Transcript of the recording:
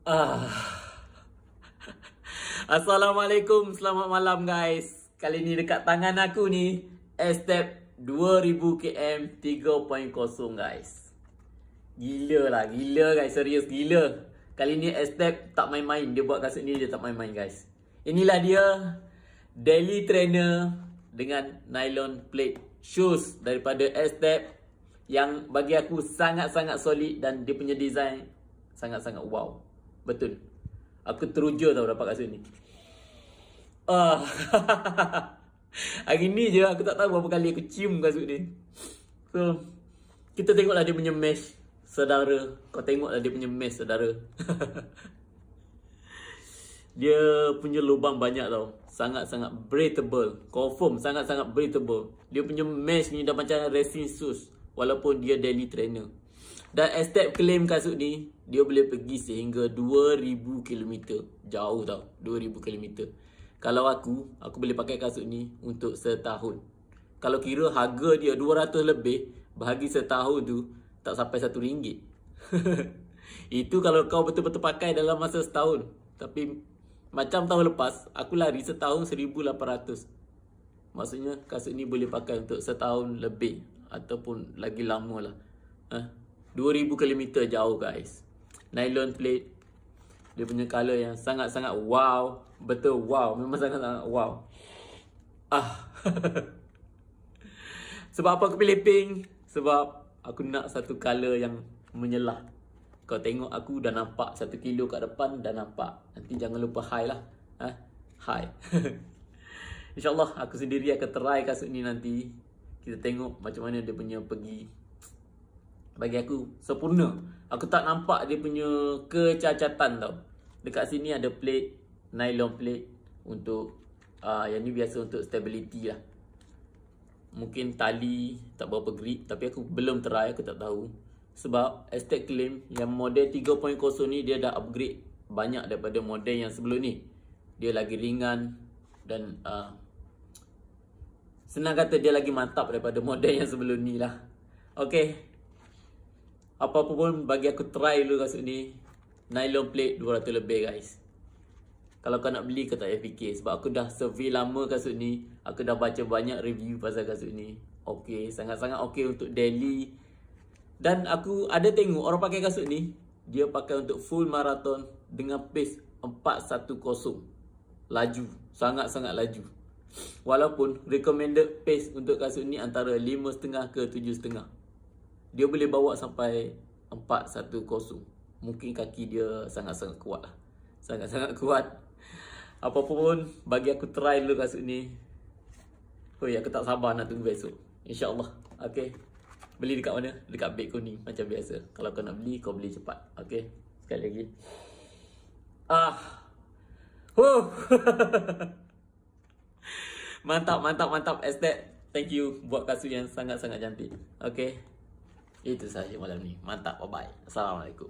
Ah. Assalamualaikum, selamat malam guys. Kali ni dekat tangan aku ni Estep 2000 km 3.0 guys. Gila guys, serius gila. Kali ni Estep tak main-main, dia buat kasut ni dia tak main-main guys. Inilah dia Daily Trainer dengan nylon plate shoes daripada Estep yang bagi aku sangat-sangat solid dan dia punya design sangat-sangat wow. Betul. Aku teruja tau dapat kasut ni. Hari ni je aku tak tahu berapa kali aku cium kasut ni. So, kita tengoklah dia punya mesh, saudara. Kau tengoklah dia punya mesh, saudara. Dia punya lubang banyak tau. Sangat-sangat breathable. Confirm sangat-sangat breathable. Dia punya mesh ni dah macam racing shoes. Walaupun dia daily trainer. Dan Estep claim kasut ni dia boleh pergi sehingga 2000 km. Jauh tau, 2000 km. Kalau aku boleh pakai kasut ni untuk setahun. Kalau kira harga dia 200 lebih, bahagi setahun tu tak sampai RM1. Itu kalau kau betul-betul pakai dalam masa setahun. Tapi macam tahun lepas, aku lari setahun 1800. Maksudnya kasut ni boleh pakai untuk setahun lebih ataupun lagi lama lah. 2000 km jauh guys. Nylon plate. Dia punya colour yang sangat-sangat wow. Betul wow. Memang sangat-sangat wow. Sebab apa aku pilih pink? Sebab aku nak satu colour yang menyelah. Kau tengok aku dah nampak 1 kilo kat depan. Dah nampak. Nanti jangan lupa high lah. High. InsyaAllah aku sendiri akan try kasut ni nanti. Kita tengok macam mana dia punya pergi. Bagi aku sempurna. Aku tak nampak dia punya kecacatan tau. Dekat sini ada plate, nylon plate untuk yang ni biasa untuk stability lah. Mungkin tali tak berapa grip, tapi aku belum try, aku tak tahu. Sebab Estep claim yang model 3.0 ni dia dah upgrade banyak daripada model yang sebelum ni. Dia lagi ringan dan senang kata dia lagi mantap daripada model yang sebelum ni lah. Okay. Apa-apa pun bagi aku try dulu kasut ni. Nylon plate 200 lebih guys. Kalau kau nak beli kau tak payah fikir. Sebab aku dah survey lama kasut ni. Aku dah baca banyak review pasal kasut ni. Okay, sangat-sangat okay untuk daily. Dan aku ada tengok orang pakai kasut ni. Dia pakai untuk full marathon dengan pace 410. Laju, sangat-sangat laju. Walaupun recommended pace untuk kasut ni antara 5.5 ke 7.5. Dia boleh bawa sampai 410. Mungkin kaki dia sangat-sangat kuat lah. Sangat-sangat kuat. Apa pun bagi aku try dulu kasut ni. Aku tak sabar nak tunggu besok. InsyaAllah. Okay. Beli dekat mana? Dekat beg kuning macam biasa. Kalau kau nak beli, kau beli cepat. Okay. Sekali lagi. Mantap Estep. Thank you buat kasut yang sangat-sangat cantik. Okay. Itu sahaja malam ni. Mantap. Bye-bye. Assalamualaikum.